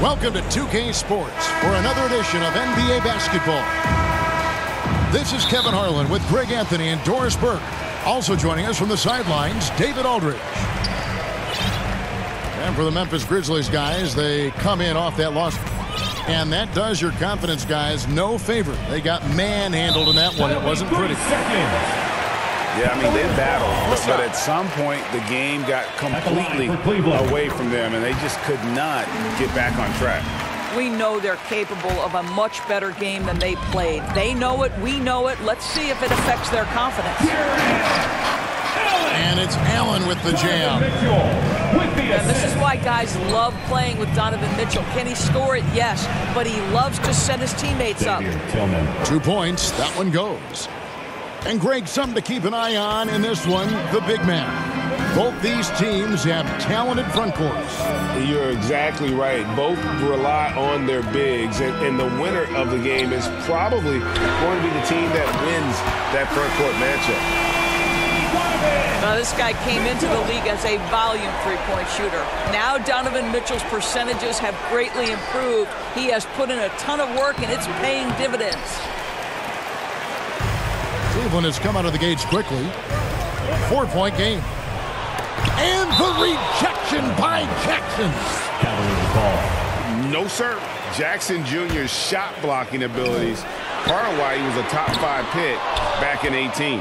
Welcome to 2K Sports for another edition of NBA basketball. This is Kevin Harlan with Greg Anthony and Doris Burke. Also joining us from the sidelines, David Aldridge. And for the Memphis Grizzlies, guys, they come in off that loss. And that does your confidence, guys, no favor. They got manhandled in that one. It wasn't pretty. Yeah, I mean, they battled, but at some point, the game got completely away from them, and they just could not get back on track. We know they're capable of a much better game than they played. They know it, we know it. Let's see if it affects their confidence. And it's Allen with the jam. And this is why guys love playing with Donovan Mitchell. Can he score it? Yes, but he loves to set his teammates up. 2 points, that one goes. And Greg, something to keep an eye on in this one, the big man. Both these teams have talented front courts. You're exactly right. Both rely on their bigs, and the winner of the game is probably going to be the team that wins that front court matchup. Now, this guy came into the league as a volume three-point shooter. Now Donovan Mitchell's percentages have greatly improved. He has put in a ton of work, and it's paying dividends. Cleveland has come out of the gates quickly. 4-point game. And the rejection by Jackson. No, sir. Jackson Jr.'s shot blocking abilities, part of why he was a top 5 pick back in 18.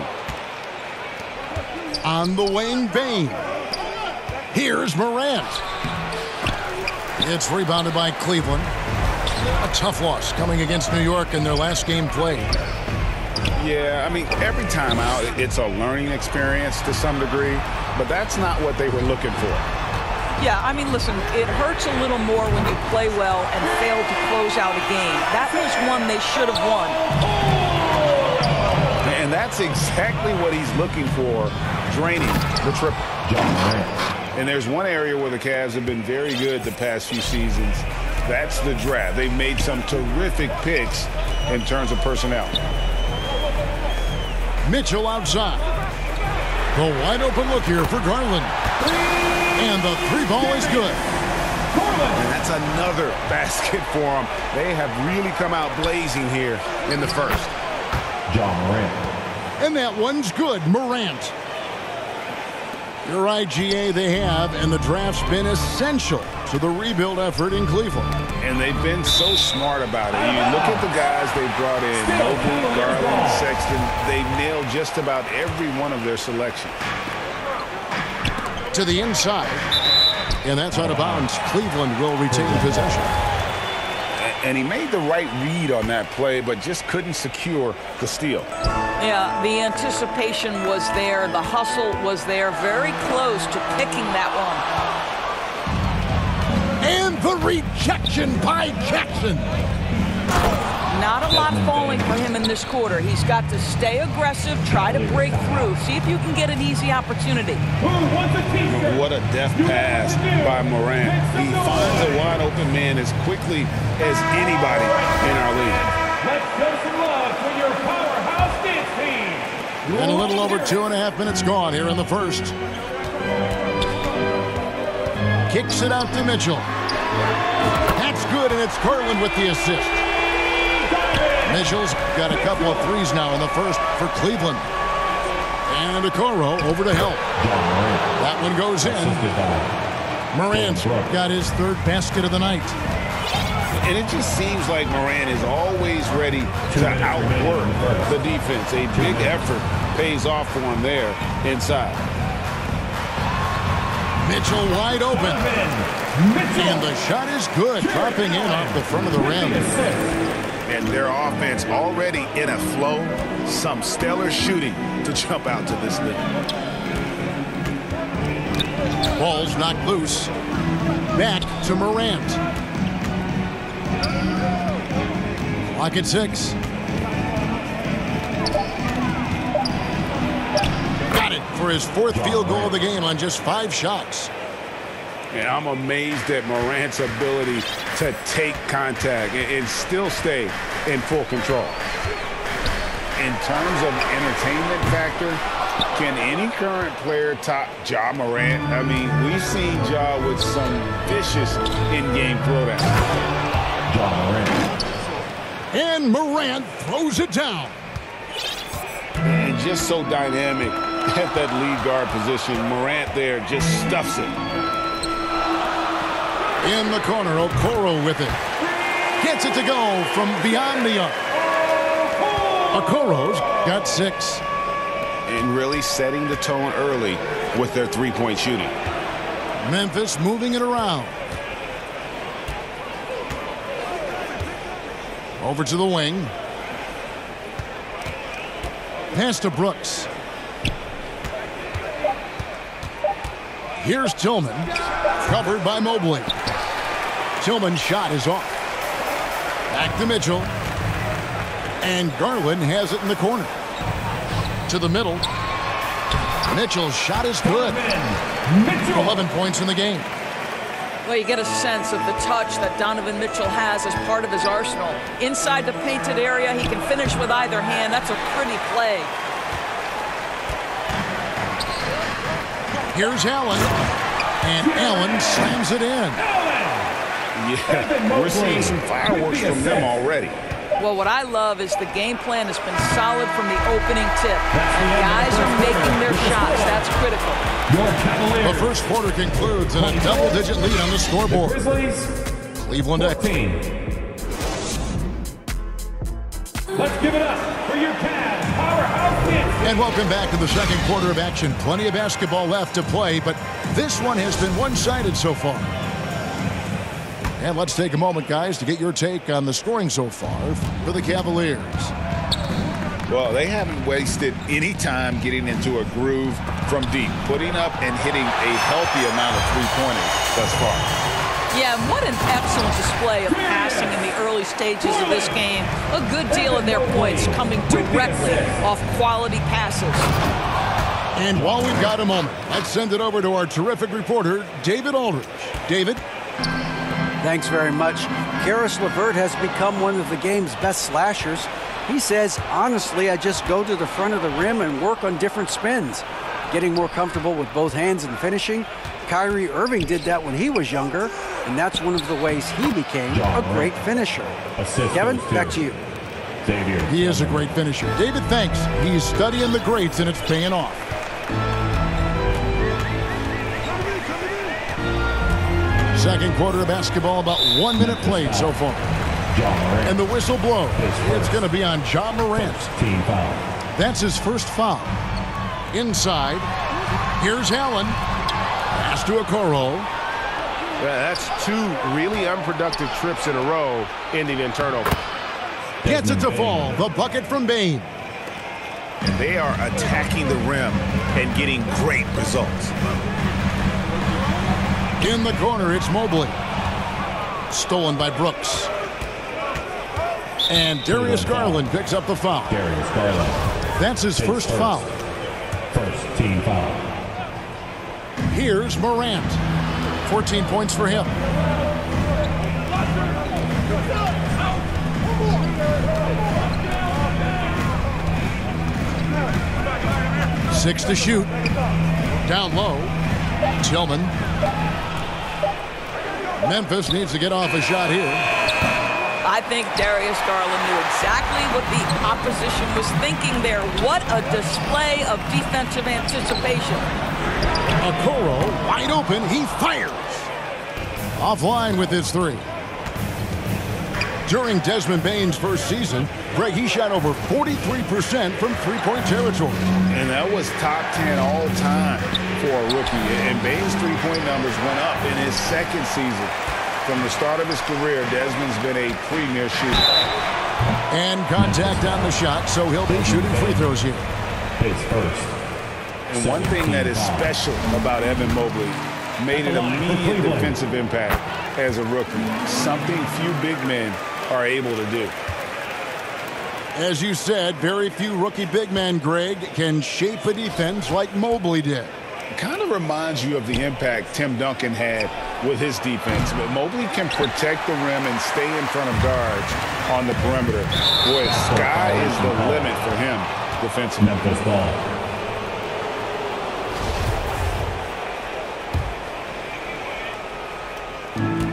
On the wing, Bain. Here's Morant. It's rebounded by Cleveland. A tough loss coming against New York in their last game played. Yeah, I mean, every time out, it's a learning experience to some degree, but that's not what they were looking for. Yeah, I mean, listen, it hurts a little more when you play well and fail to close out a game. That was one they should have won. And that's exactly what he's looking for, draining the triple. Ja Morant. And there's one area where the Cavs have been very good the past few seasons. That's the draft. They've made some terrific picks in terms of personnel. Mitchell outside. The wide open look here for Garland. And the three ball is good. And that's another basket for them. They have really come out blazing here in the first. Ja Morant. And that one's good, Morant. You're right, GA, they have, and the draft's been essential to the rebuild effort in Cleveland. And they've been so smart about it. You look at the guys they've brought in, Noble, Garland, Sexton, they've nailed just about every one of their selections. To the inside, and that's out of bounds. Cleveland will retain possession. And he made the right read on that play, but just couldn't secure the steal. Yeah, the anticipation was there. The hustle was there. Very close to picking that one. And the rejection by Jackson. Not a lot falling for him in this quarter. He's got to stay aggressive, try to break through, see if you can get an easy opportunity. What a deft pass by Morant. He finds a wide open man as quickly as anybody in our league. Let's show some love for your powerhouse dance team. And a little over 2.5 minutes gone here in the first. Kicks it out to Mitchell. That's good, and it's Garland with the assist. Mitchell's got a couple of threes now in the first for Cleveland. And Okoro over to help. That one goes in. Morant got his third basket of the night. And it just seems like Morant is always ready to outwork the defense. A big effort pays off for him there inside. Mitchell wide open. And the shot is good, dropping in off the front of the rim. And their offense already in a flow. Some stellar shooting to jump out to this league. Ball's knocked loose. Back to Morant. Clock at 6. Got it for his 4th field goal of the game on just 5 shots. And I'm amazed at Morant's ability to take contact and still stay in full control. In terms of entertainment factor, Can any current player top Ja Morant? I mean, we've seen Ja with some vicious in-game throwdown. Ja Morant. And Morant throws it down. And just so dynamic at that lead guard position. Morant there just stuffs it. In the corner, Okoro with it. Gets it to go from beyond the arc. Okoro's got 6. And really setting the tone early with their three-point shooting. Memphis moving it around. Over to the wing. Pass to Brooks. Here's Tillman. Covered by Mobley. Tillman's shot is off. Back to Mitchell. And Garland has it in the corner. To the middle. Mitchell's shot is good. 11 points in the game. Well, you get a sense of the touch that Donovan Mitchell has as part of his arsenal. Inside the painted area, he can finish with either hand. That's a pretty play. Here's Allen. And Allen slams it in. Yeah, we're seeing some fireworks from them already. Well, what I love is the game plan has been solid from the opening tip. And guys are making their shots. That's critical. The first quarter concludes in a double-digit lead on the scoreboard. Cleveland X. Let's give it up for your Cavs powerhouse hits. And welcome back to the second quarter of action. Plenty of basketball left to play, but this one has been one-sided so far. And let's take a moment, guys, to get your take on the scoring so far for the Cavaliers. Well, they haven't wasted any time getting into a groove from deep, putting up and hitting a healthy amount of three-pointers thus far. Yeah, what an excellent display of passing in the early stages of this game. A good deal of their points coming directly off quality passes. And while we've got a moment, let's send it over to our terrific reporter, David Aldridge. David? Thanks very much. Karis LeVert has become one of the game's best slashers. He says, honestly, I just go to the front of the rim and work on different spins. Getting more comfortable with both hands and finishing. Kyrie Irving did that when he was younger, and that's one of the ways he became a great finisher. Kevin, back to you. He is a great finisher. David, thanks. He's studying the greats, and it's paying off. Second quarter of basketball, about 1 minute played so far. And the whistle blows. It's going to be on Ja Morant. That's his first foul. Inside. Here's Allen. Pass to Okoro. Yeah, that's 2 really unproductive trips in a row, ending in turnover. Gets it to fall. The bucket from Bane. And they are attacking the rim and getting great results. In the corner, it's Mobley. Stolen by Brooks. And Darius Garland picks up the foul. That's his first foul. First team foul. Here's Morant. 14 points for him. Six to shoot. Down low. Tillman. Memphis needs to get off a shot here. I think Darius Garland knew exactly what the opposition was thinking there. What a display of defensive anticipation. Okoro wide open. He fires. Offline with his 3. During Desmond Bane's first season, Greg, he shot over 43% from three-point territory. And that was top 10 all time for a rookie. And Bane's three-point numbers went up in his second season. From the start of his career, Desmond's been a premier shooter. And contact on the shot, so he'll be shooting free throws here. His first. And one thing that is special about Evan Mobley, made an immediate defensive impact as a rookie. Something few big men are able to do. As you said, very few rookie big men, Greg, can shape a defense like Mobley did. Kind of reminds you of the impact Tim Duncan had with his defense. But Mobley can protect the rim and stay in front of guards on the perimeter. Boy, sky is the limit for him defensively. Memphis ball.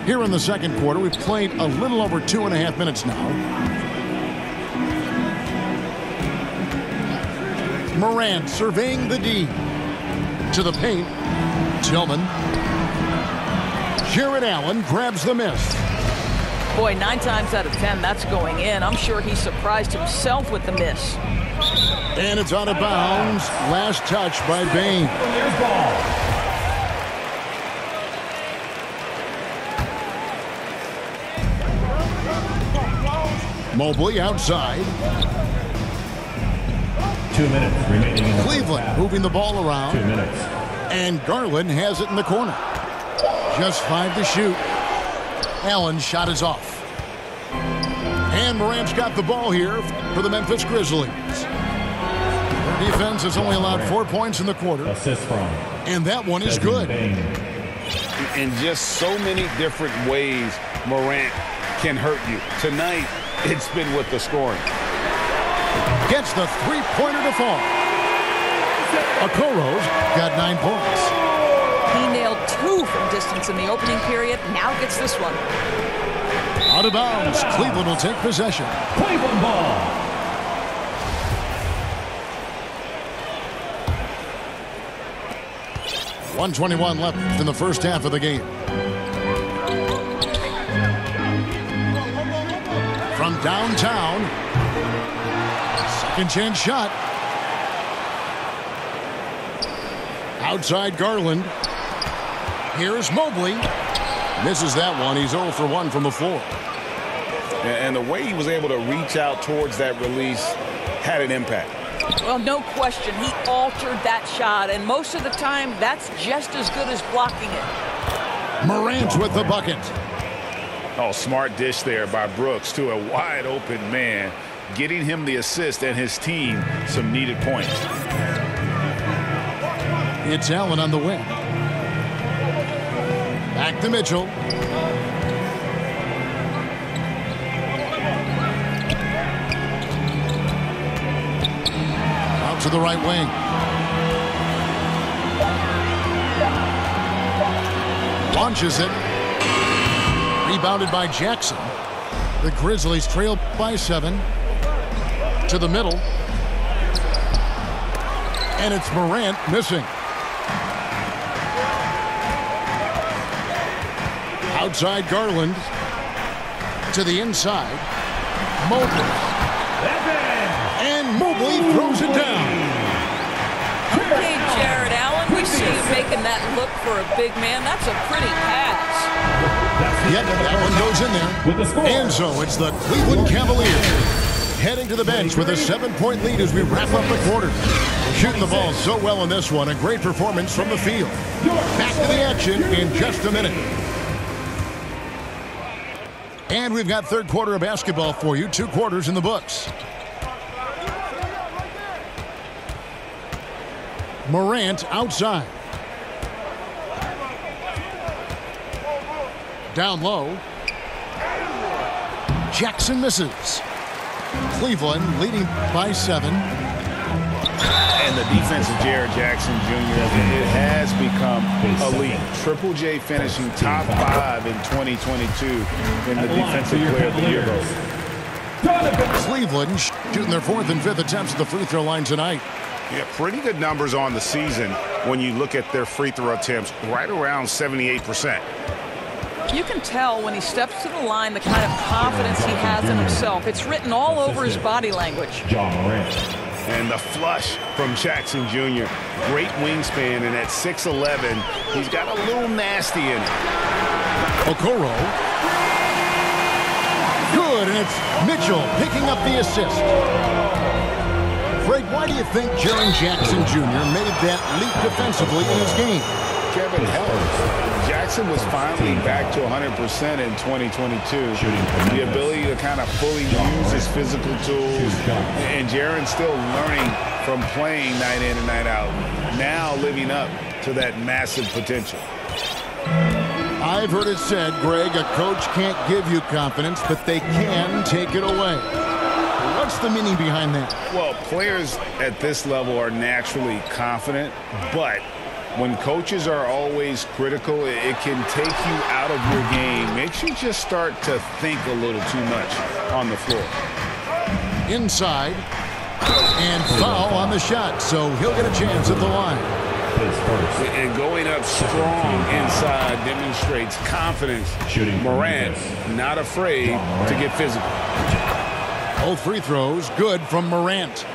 Here in the second quarter, we've played a little over 2.5 minutes now. Morant surveying the D. To the paint. Tillman. Jared Allen grabs the miss. Boy, 9 times out of 10, that's going in. I'm sure he surprised himself with the miss. And it's out of bounds. Last touch by Bain. There's ball. Mobley outside. 2 minutes remaining in the Cleveland moving the ball around. 2 minutes. And Garland has it in the corner. Just 5 to shoot. Allen's shot is off. And Morant's got the ball here for the Memphis Grizzlies. Their defense has only allowed 4 points in the quarter. Assist from. And that one is good. In just so many different ways, Morant can hurt you. Tonight, it's been with the scoring. Gets the three-pointer to fall. Okoro's got 9 points. He nailed 2 from distance in the opening period. Now gets this one. Out of bounds. Cleveland will take possession. Cleveland ball. .121 left in the first half of the game. From downtown. Second chance shot. Outside Garland. Here's Mobley. Misses that one. He's 0 for 1 from the floor. And the way he was able to reach out towards that release had an impact. Well, no question. He altered that shot, and most of the time, that's just as good as blocking it. Morant with the bucket. Oh, smart dish there by Brooks to a wide open man, getting him the assist and his team some needed points. It's Allen on the wing. Back to Mitchell. Out to the right wing. Launches it. Rebounded by Jackson. The Grizzlies trail by 7. To the middle. And it's Morant missing. Outside Garland. To the inside. Mobley. And Mobley throws it down. Okay, Jared Allen, we see you making that look for a big man. That's a pretty pass. Yep, that one goes in there. And so it's the Cleveland Cavaliers heading to the bench with a 7-point lead as we wrap up the quarter. Shooting the ball so well in this one. A great performance from the field. Back to the action in just a minute. And we've got third quarter of basketball for you. 2 quarters in the books. Morant outside. Down low. Jackson misses. Cleveland leading by 7. And the defense of Jared Jackson Jr. it has become elite. Triple J finishing top 5 in 2022 in the Defensive Player of the Year. Cleveland shooting their 4th and 5th attempts at the free throw line tonight. Yeah, pretty good numbers on the season when you look at their free throw attempts, right around 78%. You can tell when he steps to the line the kind of confidence he has in himself. It's written all over his body language. Ja Morant. And the flush from Jackson Jr. Great wingspan, and at 6'11", he's got a little nasty in it. Okoro. Good, and it's Mitchell picking up the assist. Greg, why do you think Jaren Jackson Jr. made that leap defensively in his game? Kevin helped. Jackson was finally back to 100% in 2022. The ability to kind of fully use his physical tools. And Jaren's still learning from playing night in and night out. Now living up to that massive potential. I've heard it said, Greg, a coach can't give you confidence, but they can take it away. What's the meaning behind that? Well, players at this level are naturally confident, but When coaches are always critical, it can take you out of your game. Makes you just start to think a little too much on the floor. Inside. And foul on the shot, so he'll get a chance at the line. And going up strong inside demonstrates confidence. Morant not afraid to get physical. Both free throws good from Morant.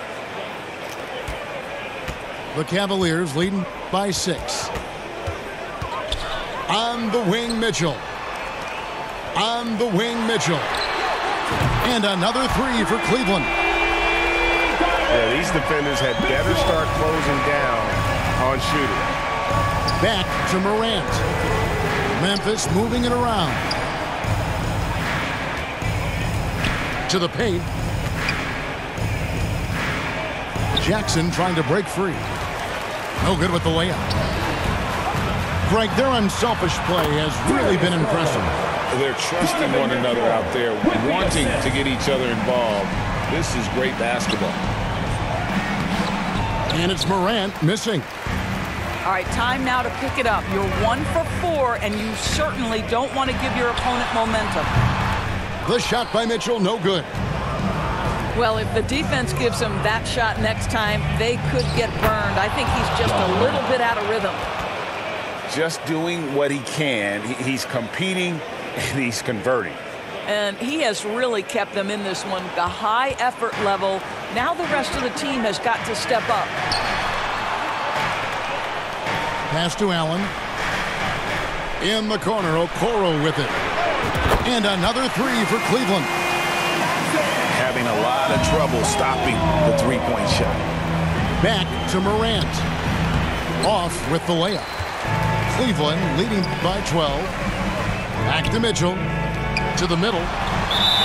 The Cavaliers leading by 6. On the wing, Mitchell. On the wing, Mitchell. And another 3 for Cleveland. Yeah, these defenders had better start closing down on shooting. Back to Morant. Memphis moving it around. To the paint. Jackson trying to break free. No good with the layup. Greg, their unselfish play has really been impressive. They're trusting one another out there, wanting to get each other involved. This is great basketball. And it's Morant missing. All right, time now to pick it up. You're 1 for 4, and you certainly don't want to give your opponent momentum. The shot by Mitchell, no good. Well, if the defense gives him that shot next time, they could get burned. I think he's just a little bit out of rhythm. Just doing what he can. He's competing, and he's converting. And he has really kept them in this one. The high effort level. Now the rest of the team has got to step up. Pass to Allen. In the corner, Okoro with it. And another 3 for Cleveland. Having a lot of trouble stopping the three-point shot. Back to Morant. Off with the layup. Cleveland leading by 12. Back to Mitchell. To the middle.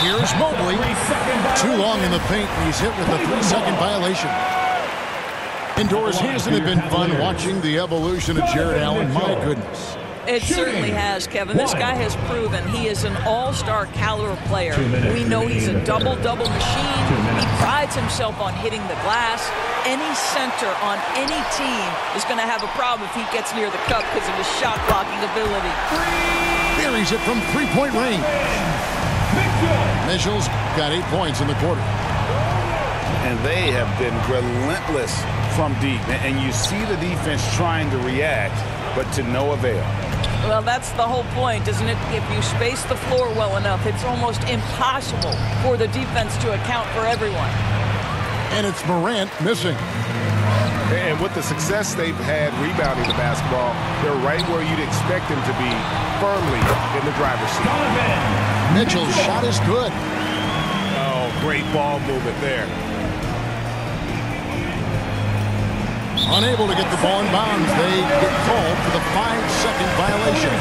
Here's Mobley. Too long in the paint. He's hit with a 3-second violation. Indoors, hasn't it been fun watching the evolution of Jared Allen? My goodness. It certainly has, Kevin. This guy has proven he is an all-star caliber player. We know he's a double-double machine. He prides himself on hitting the glass. Any center on any team is going to have a problem if he gets near the cup because of his shot-blocking ability. Buries it from three-point range. Mitchell's got 8 points in the quarter. And they have been relentless from deep. And you see the defense trying to react, but to no avail. Well, that's the whole point, isn't it? If you space the floor well enough, it's almost impossible for the defense to account for everyone. And it's Morant missing. And with the success they've had rebounding the basketball, they're right where you'd expect them to be, firmly in the driver's seat. Mitchell's shot is good. Oh, great ball movement there. Unable to get the ball in bounds. They get called for the 5-second violation.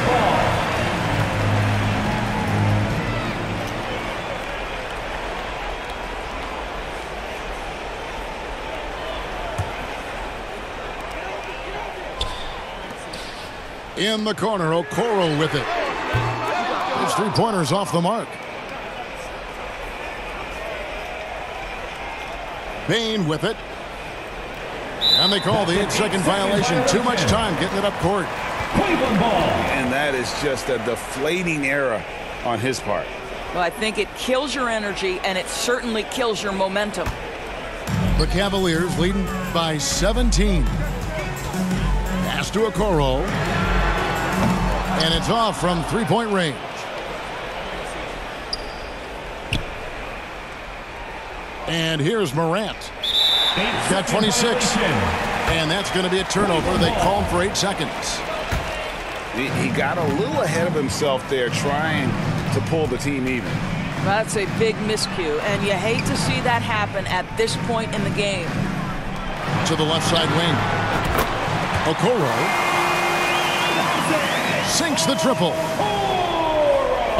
In the corner, Okoro with it. His 3-pointers off the mark. Bain with it. And they call the 8-second violation. Too much time getting it up court. Cleveland ball. And that is just a deflating error on his part. Well, I think it kills your energy, and it certainly kills your momentum. The Cavaliers leading by 17. Pass to Okoro. And it's off from 3-point range. And here's Morant. He's got 26. And that's going to be a turnover. They call him for 8 seconds. He got a little ahead of himself there trying to pull the team even. That's a big miscue, and you hate to see that happen at this point in the game. To the left side wing. Okoro sinks the triple.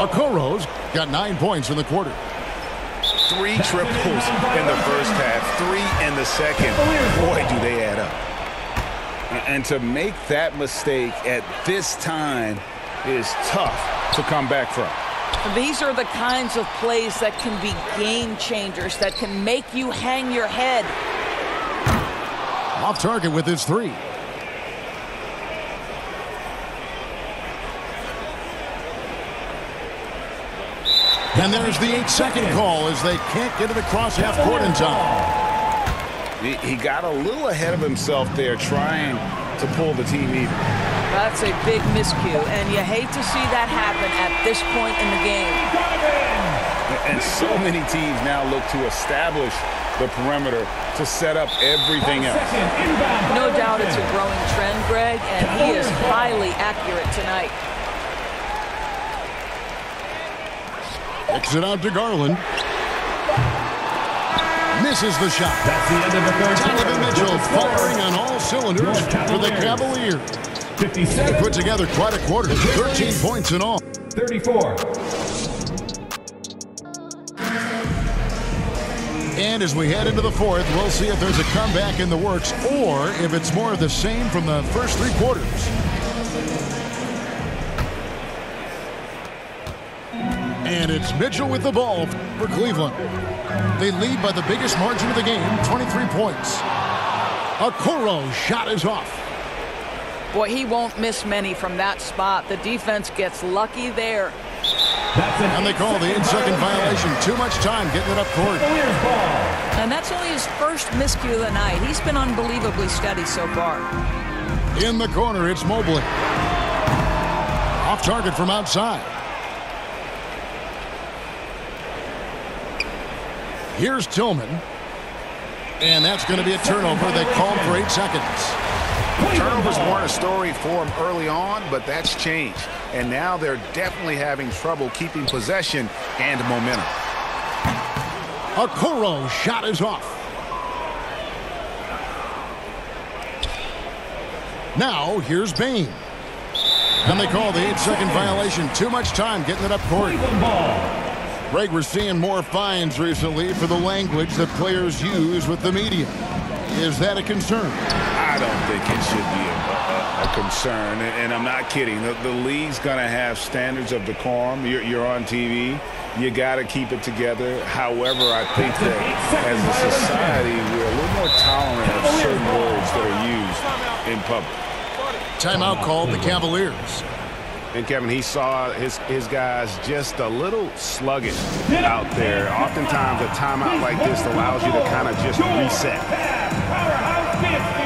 Okoro's got 9 points in the quarter. 3 triples in the first half, 3 in the second. Boy, do they add up. And to make that mistake at this time is tough to come back from. These are the kinds of plays that can be game changers, that can make you hang your head. Off target with his 3. And there's the 8-second call as they can't get it across half court in time. He got a little ahead of himself there trying to pull the team even. That's a big miscue, and you hate to see that happen at this point in the game. And so many teams now look to establish the perimeter to set up everything else. No doubt it's a growing trend, Greg, and he is highly accurate tonight. Kicks it out to Garland. Misses the shot. That's the end of the third quarter. Donovan Mitchell firing on all cylinders for the Cavaliers. 57. They put together quite a quarter. 13 points in all. 34. And as we head into the fourth, we'll see if there's a comeback in the works or if it's more of the same from the first three quarters. And it's Mitchell with the ball for Cleveland. They lead by the biggest margin of the game, 23 points. Okoro's shot is off. Boy, he won't miss many from that spot. The defense gets lucky there. And they call the 8-second violation. Too much time getting it up court. And that's only his first miscue of the night. He's been unbelievably steady so far. In the corner, it's Mobley. Off target from outside. Here's Tillman. And that's going to be a turnover. They called for 8 seconds. Turnovers weren't a story for him early on, but that's changed. And now they're definitely having trouble keeping possession and momentum. Okoro's shot is off. Now, here's Bain. And they call the 8-second violation. Too much time getting it up court. Greg, we're seeing more fines recently for the language that players use with the media. Is that a concern? I don't think it should be a concern, and I'm not kidding. The league's going to have standards of decorum. You're on TV. You got to keep it together. However, I think that as a society, we're a little more tolerant of certain words that are used in public. Timeout called the Cavaliers. And, Kevin, he saw his guys just a little sluggish out there. Oftentimes, a timeout like this allows you to kind of just reset. Powerhouse dance team.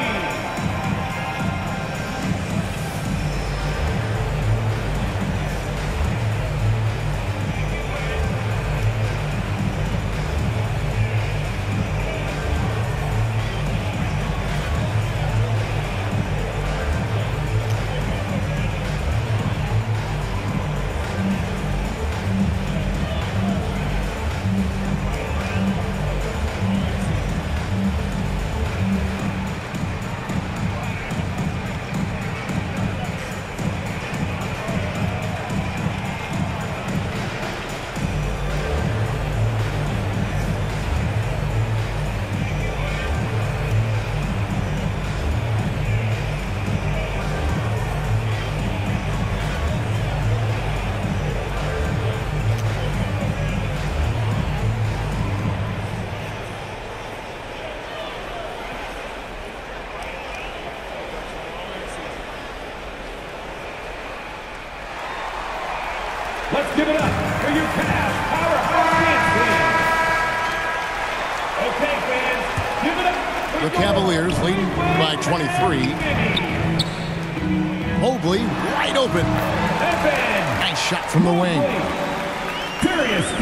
Let's give it up for your Cavs powerhouse dance team. Okay, fans, give it up for The Cavaliers leading by 23. Mobley wide open. Nice shot from the wing.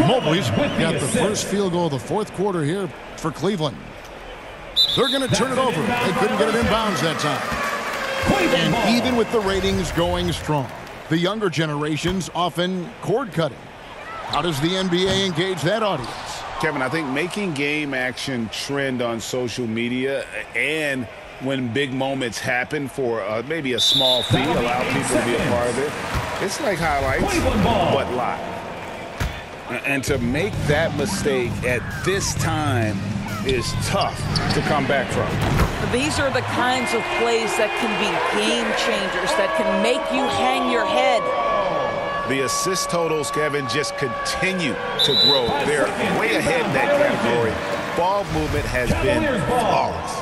Mobley's got the first field goal of the fourth quarter here for Cleveland. They're going to turn it over. They couldn't get it in bounds that time. And even with the ratings going strong, the younger generations often cord-cutting. How does the NBA engage that audience? Kevin, I think making game action trend on social media and when big moments happen for maybe a small fee, allow people to be a part of it. It's like highlights, but live. And to make that mistake at this time is tough to come back from. These are the kinds of plays that can be game changers, that can make you hang your head. The assist totals, Kevin, just continue to grow. They're way ahead in that category. Ball movement has been flawless.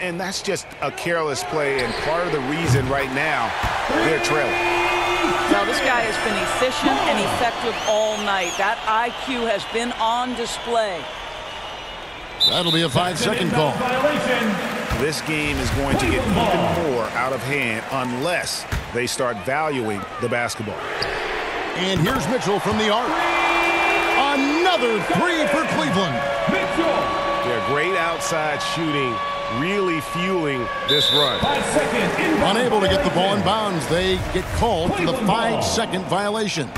And that's just a careless play, and part of the reason right now they're trailing. Now, this guy has been efficient and effective all night. That IQ has been on display. That'll be a 5-second call. This game is going to get even more out of hand unless they start valuing the basketball. And here's Mitchell from the arc. Another three for Cleveland. Yeah, great outside shooting, really fueling this run. Unable to get the ball in bounds, they get called for the 5-second violation.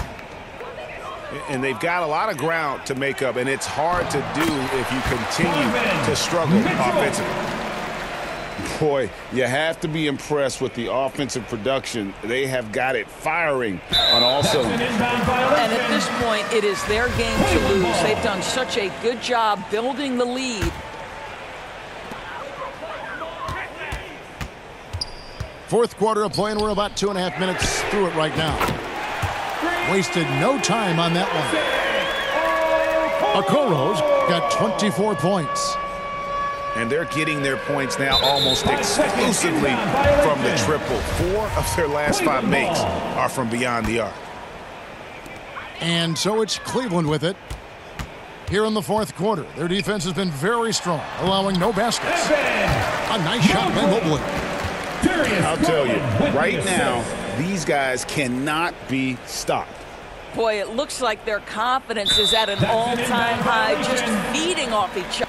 And they've got a lot of ground to make up, and it's hard to do if you continue to struggle offensively. Boy, you have to be impressed with the offensive production. They have got it firing on all cylinders. And at this point, it is their game to lose. They've done such a good job building the lead. Fourth quarter of play, and we're about 2.5 minutes through it right now. Wasted no time on that one. Okoro's got 24 points. And they're getting their points now almost exclusively from the triple. 4 of their last 5 makes are from beyond the arc. And so it's Cleveland with it. Here in the fourth quarter, their defense has been very strong, allowing no baskets. A nice shot by Mobley. I'll tell you, right now, these guys cannot be stopped. Boy, it looks like their confidence is at an all-time high, just feeding off each other.